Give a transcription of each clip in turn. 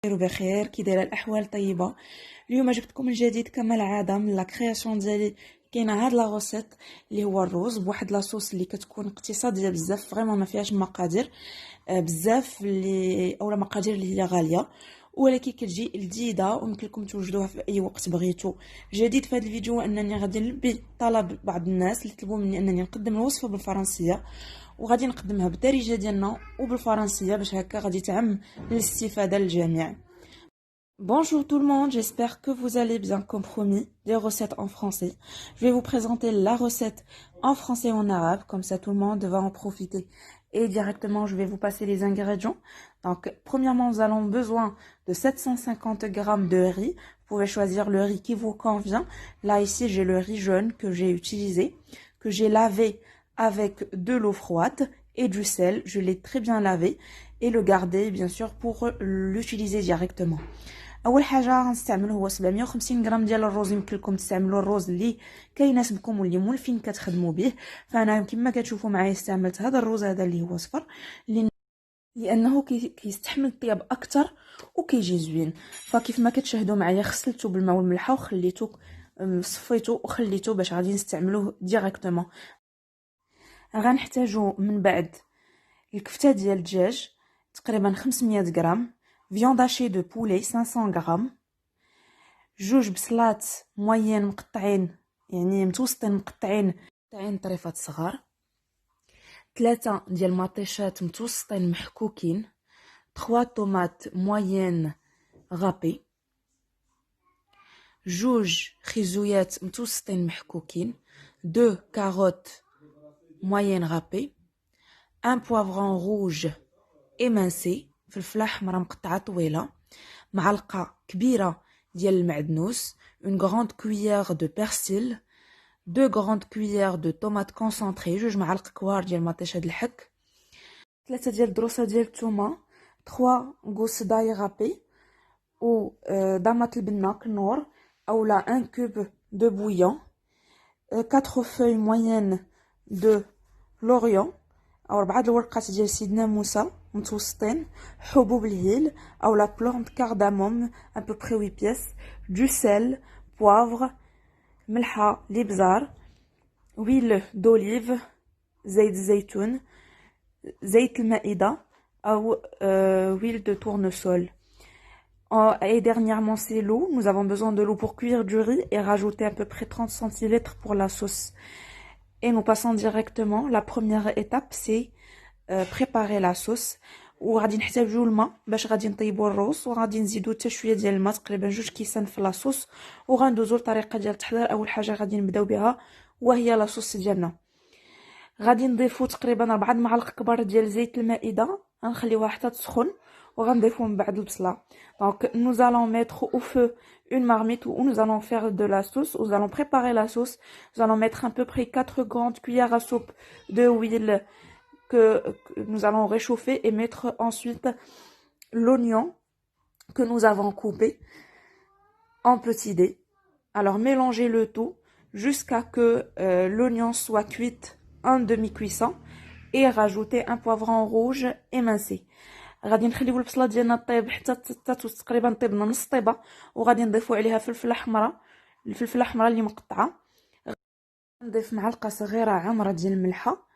بخير كي دايره الاحوال طيبه. اليوم جبتكم الجديد كما العاده من لا كرياسيون ديالي. كاينه هاد لا غوسيت اللي هو الروز بواحد لاصوص اللي كتكون اقتصاديه بزاف، فريمون ما فيهاش مقادير بزاف اللي اولا مقادير اللي هي غاليه، ولكن كتجي لذيذه ويمكن لكم توجدوها في اي وقت بغيتو. جديد في هذا الفيديو انني غادي نلبي طلب بعض الناس اللي طلبوا مني انني نقدم الوصفه بالفرنسيه، وغادي نقدمها بالدارجه ديالنا وبالفرنسيه باش هكا غادي تعم الاستفاده للجميع. Bonjour tout le monde, j'espère que vous allez bien comme promis, des recettes en français. Je vais vous présenter la recette en français et en arabe, comme ça tout le monde va en profiter. Et directement, je vais vous passer les ingrédients. Donc, premièrement, nous allons besoin de 750 g de riz. Vous pouvez choisir le riz qui vous convient. Là, ici, j'ai le riz jaune que j'ai utilisé, que j'ai lavé avec de l'eau froide et du sel. Je l'ai très bien lavé et le garder, bien sûr, pour l'utiliser directement. اول حاجه غنستعمل هو 750 غرام ديال الرز. يمكن لكم تستعملوا الرز اللي كيناسبكم واللي مولفين كتخدموا به. فانا كما كتشوفوا معايا استعملت هذا الرز هذا اللي هو صفر لانه كيستحمل الطياب اكثر وكيجي زوين. فكيف ما كتشاهدوا معايا غسلته بالماء والملح وخليته صفيته وخليته باش غادي نستعملوه ديريكتومون. غنحتاجو من بعد الكفته ديال الدجاج تقريبا 500 غرام، viande hachée de poulet 500 غرام، جوج بصلات موين مقطعين يعني متوسطين مقطعين طريفات صغار، 3 ديال مطيشات متوسطين محكوكين، 3 طوماط موين غابي، جوج خيزويات متوسطين محكوكين، 2 كاروت موين غابي، 1 poivron rouge émincé، فلفله حمرا مقطعه طويله، معلقه كبيره ديال المعدنوس، une grande cuillère de persil، 2 grandes cuillères de tomate concentrée، جوج معالق كبار ديال مطيشه د الحك، 3 ديال الدروسه ديال الثومه، 3 غوس داي غابي و ضمات البنه كنور اولا 1 كوب دو بويون، 4 feuilles moyennes de لوريون او 4 الورقات ديال سيدنا موسى متوسطين، حبوب الهيل او لا بلانت كارداموم à peu près 8 pièces، du sel، poivre، ملحه الابزار، huile d'olive، زيت الزيتون، زيت المائده او huile de tournesol. Et dernièrement c'est l'eau. Nous avons besoin de l'eau pour cuire du riz et rajouter à peu près 30 centilitres pour la sauce. Et nous passons directement. La première étape c'est préparer la sauce. وغادي نحتاجو الماء باش غادي نطيبوا الروز، وغادي نزيدو حتى شويه ديال الماء تقريبا 2 كيسان في لاصوص، وغندوزو للطريقه ديال التحضير. اول حاجه غادي نبداو بها وهي لاصوص ديالنا. غادي نضيفو تقريبا 4 معالق كبار ديال زيت المائده، غنخليوها حتى تسخن وغنضيفو من بعد البصله. Donc nous allons mettre au feu une marmite où nous allons faire de la sauce, nous allons préparer la sauce. Nous allons mettre à peu près 4 grandes cuillères à soupe de huile que nous allons réchauffer et mettre ensuite l'oignon que nous avons coupé en petits dés. Alors mélangez le tout jusqu'à que l'oignon soit cuit en demi-cuisson et rajoutez un poivron rouge émincé. غادي نخليو البصله ديالنا طيب حتى تقريبا طيب نص طيبه، وغادي نضيفوا عليها فلفله حمراء، الفلفله الحمراء اللي مقطعه، نضيف معلقه صغيره عمره ديال الملحه،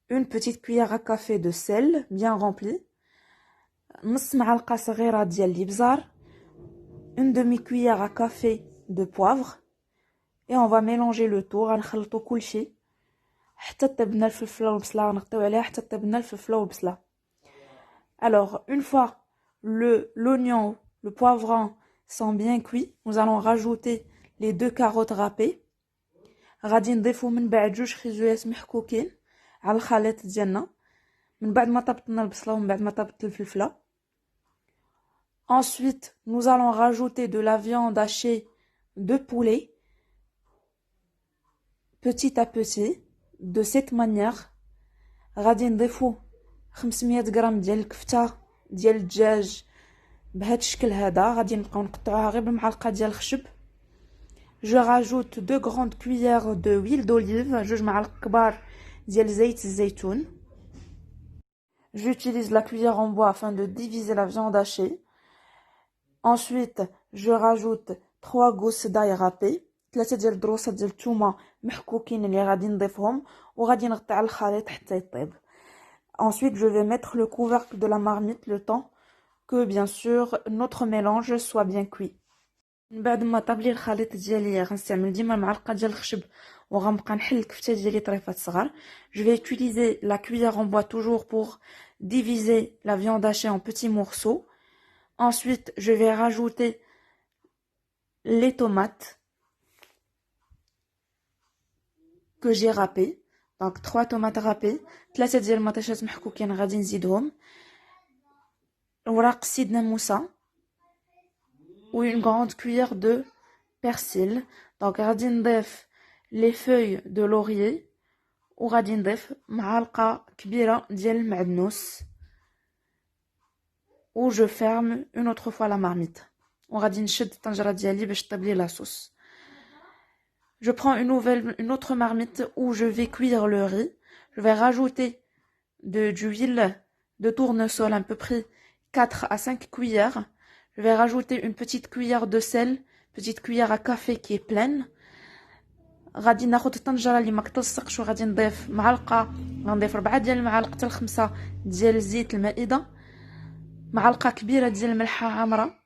une petite cuillère à café de sel bien remplie، نص معلقه صغيره ديال الابزار، une demi cuillère à café de poivre. et on va mélanger le tout. غنخلطوا كلشي حتى طيبنا الفلفله والبصله، غنغطيو عليها حتى طيبنا الفلفله والبصله. Alors une fois l'oignon, le poivron sont bien cuits, nous allons rajouter les 2 carottes râpées. غادي نضيفوا من بعد 2 خيزويات محكوكين على الخليط ديالنا من بعد ما طبطنا البصله ومن بعد ما طبط الفلفله. Ensuite nous allons rajouter de la viande hachée de poulet petit à petit de cette manière. غادي نضيفوا 500 غرام ديال الكفته ديال الدجاج بهذا الشكل هذا، غادي نبقاو نقطعوها غير بالمعلقه ديال الخشب. Je rajoute 2 grandes cuillères de huile d'olive، 2 معالق كبار ديال زيت الزيتون. J'utilise la cuillère en bois afin de diviser la viande hachée. Ensuite, je rajoute 3 gousses d'ail râpé, 3 ديال الدروسات ديال الثومه محكوكين اللي غادي نضيفهم وغادي نغطي على الخليط حتى يطيب. Ensuite, je vais mettre le couvercle de la marmite le temps que bien sûr notre mélange soit bien cuit. من بعد ما طاب لي الخليط ديالي غنستعمل ديما معلقه ديال الخشب وغنبقى نحل الكفته ديالي طريفات صغار. Je vais utiliser la cuillère en bois toujours pour diviser la viande hachée en petits morceaux. Ensuite, je vais rajouter les tomates que j'ai râpées. Donc 3 tomates râpées, 3 ديال المطيشات محكوكين غادي نزيدهم. وراق سيدنا موسى ou une grande cuillère de persil. Donc غادي نضيف les feuilles de laurier وغادي نضيف معلقه كبيره ديال المعدنوس. Ou je ferme une autre fois la marmite. وغادي نشد الطنجره ديالي باش طيب لي لا صوص. Je prends une autre marmite où je vais cuire le riz. Je vais rajouter d'huile de tournesol à peu près 4 à 5 cuillères. Je vais rajouter une petite cuillère de sel, petite cuillère à café qui est pleine. غادي ناخد الطنجره اللي ما كتلصقش وغادي نضيف معلقه، غنضيف 4 ديال المعالق حتى ل5 ديال زيت المائده، معلقه كبيره ديال الملحه حمراء،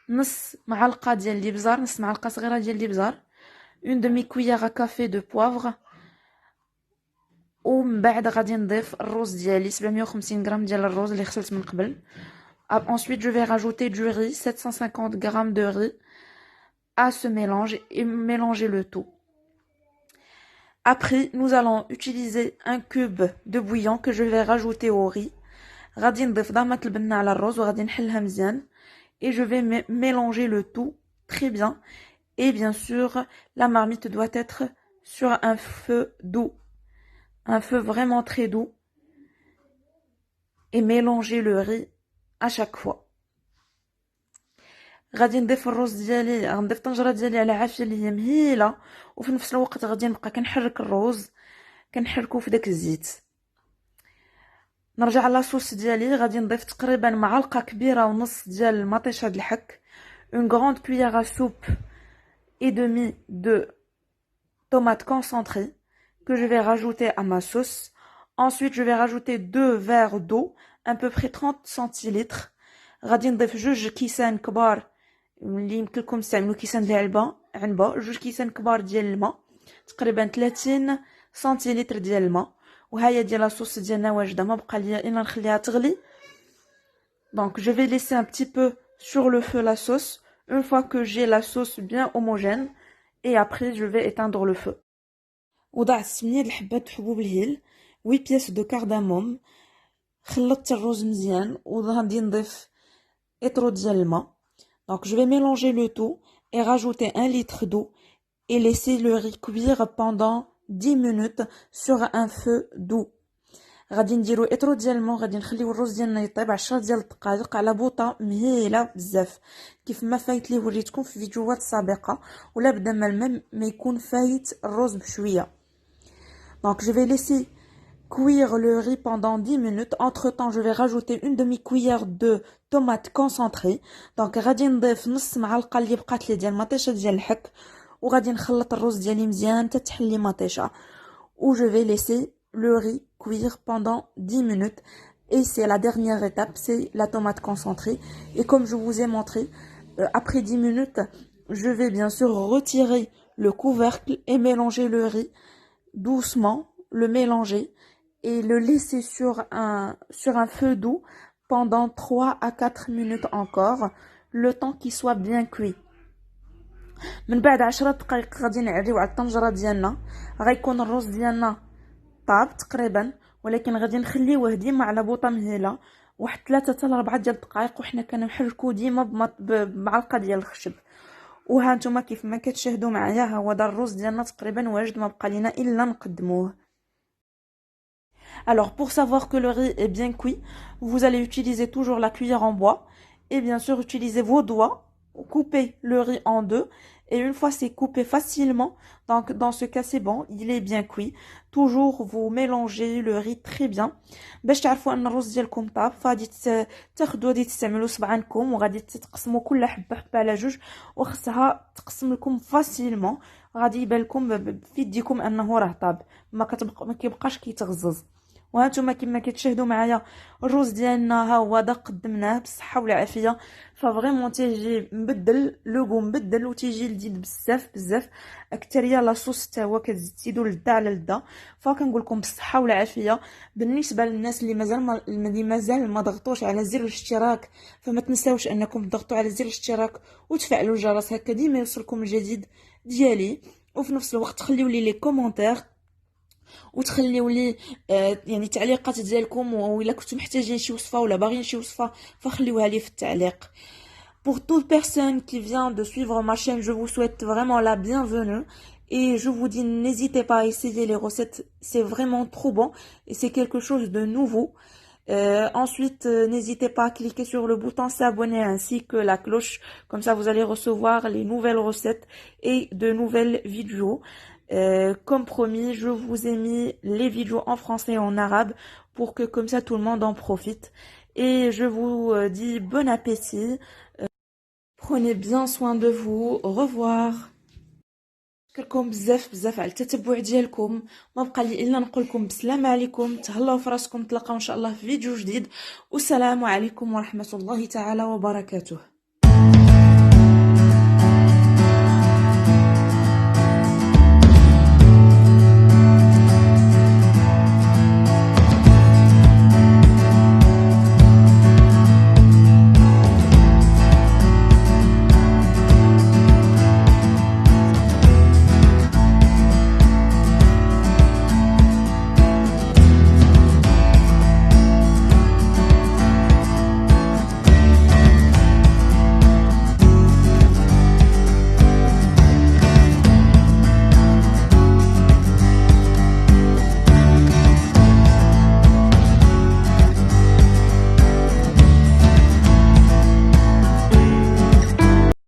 نص معلقه ديال الابزار، نص معلقه صغيره ديال الابزار، une demi-cuillère à café de poivre. ومن بعد غادي نضيف الروز ديالي 750 غرام ديال الروز اللي غسلت من قبل. Ensuite, je vais rajouter du riz, 750 grammes de riz à ce mélange et mélanger le tout. Après, nous allons utiliser un cube de bouillon que je vais rajouter au riz. غادي نضيف ضامة البنة على الرز وغادي نحلها مزيان. Et je vais mélanger le tout très bien. Et bien sûr, la marmite doit être sur un feu doux. Un feu vraiment très doux. Et mélanger le riz à chaque fois. غادي نضيف الرز ديالي، غنضيف الطنجره ديالي على عافيه اللي هي مهيله، وفي نفس الوقت غادي نبقى كنحرك الرز كنحركو في داك الزيت. نرجع لاصوص ديالي، غادي نضيف تقريبا معلقه كبيره ونص ديال المطيشه د الحك، une grande cuillère à soupe et demi de tomates concentrées que je vais rajouter à ma sauce. Ensuite, je vais rajouter 2 verres d'eau, à peu près 30 centilitres. غادي نضيف 2 كيسان كبار اللي يمكن لكم تستعملوا كيسان ديال عنبه، 2 كيسان كبار ديال الماء، تقريبا 30 سنتيلتر ديال الماء. وهاهي ديال لاصوص ديالنا واجده، ما بقى ليا الا نخليها تغلي. Donc je vais laisser un petit peu sur le feu la sauce une fois que j'ai la sauce bien homogène, et après je vais éteindre le feu. وضعت 8 الحبات حبوب الهيل، 8 بياس دو كارداموم، خلطت الرز مزيان وغادي نضيف اطرو ديال الماء. Donc je vais mélanger le tout et rajouter 1 litre d'eau et laisser le riz cuire pendant 10 minutes sur un feu doux. غادي نديرو اطرو ديال الماء، غادي نخليو الرز ديالنا يطيب 10 ديال الدقائق على بوطه مهيله بزاف، كيف ما فايت لي وريتكم في فيديوهات سابقه، ولا بدا ما الماء ما يكون فايت الرز بشويه. Donc je vais laisser cuire le riz pendant 10 minutes. Entre temps, je vais rajouter une demi-cuillère de tomates concentrées. Donc غادي نضيف نص معلقه اللي بقات لي ديال المطيشه ديال الحك، وغادي نخلط الرز ديالي مزيان حتى تحلي مطيشه. Où je vais laisser le riz cuire pendant 10 minutes. Et c'est la dernière étape, c'est la tomate concentrée. Et comme je vous ai montré, après 10 minutes, je vais bien sûr retirer le couvercle et mélanger le riz doucement, le mélanger et le laisser sur un feu doux pendant 3 à 4 minutes encore, le temps qu'il soit bien cuit. من بعد 10 دقائق غادي نعريو على الطنجره ديالنا، غيكون الرز ديالنا طاب تقريبا، ولكن غادي نخليوه ديما على بوطه مهيله واحد 3 حتى ل 4 ديال الدقائق، وحنا كنحركو ديما بمعلقه ديال الخشب. وها نتوما كيف ما كتشاهدوا معايا، ها هو دار الرز ديالنا تقريبا واجد، ما بقى لينا الا نقدموه. Alors pour savoir que le riz est bien cuit, vous allez utiliser toujours la cuillère en bois et bien sûr utiliser vos doigts, couper le riz en deux et une fois c'est coupé facilement, donc dans ce cas c'est bon, il est bien cuit. Toujours vous mélangez le riz très bien باش تعرفوا ان الرز ديالكم طاب. فغادي تاخذوا غادي تستعملوا صبعانكم وغادي تقسموا كل حبه حبه على جوج وخصها تقسم لكم فاسيلمون. غادي يبان لكم في يديكم انه راه طاب، ما كيبقاش كيتغزز. وهانتوما كما كتشاهدوا معايا الروز ديالنا ها هو دا قدمناه بالصحه والعافيه. ففريمون تيجي مبدل لوغو مبدل وتيجي لذيذ بزاف بزاف. اكثريه لاصوص حتى هو كتزيدوا لذه على لذه. فكنقول لكم بالصحه والعافيه. بالنسبه للناس اللي مازال ما ضغطوش على زر الاشتراك، فما تنساوش انكم تضغطوا على زر الاشتراك وتفعلوا الجرس هكا ديما يوصلكم الجديد ديالي. وفي نفس الوقت خليوا لي كومونتير وتخليوا لي يعني تعليقات ديالكم، وإلا كنتم محتاجين شي وصفه ولا باغيين شي وصفه فخليوها لي في التعليق. Pour toute personne qui vient de suivre ma chaîne, je vous souhaite vraiment la bienvenue et je vous dis n'hésitez pas à essayer les recettes, c'est vraiment trop bon et c'est quelque chose de nouveau. Ensuite, n'hésitez pas à cliquer sur le bouton s'abonner ainsi que la cloche, comme ça vous allez recevoir les nouvelles recettes et de nouvelles vidéos. Comme promis, je vous ai mis les vidéos en français et en arabe pour que comme ça tout le monde en profite. Et je vous dis bon appétit. Prenez bien soin de vous. Au revoir. نشكركم بزاف بزاف على التتبع ديالكم. ما بقى لي الا نقول لكم بسلام عليكم، تهلاو في راسكم، نتلاقاو ان شاء الله في فيديو جديد، والسلام عليكم ورحمه الله تعالى وبركاته.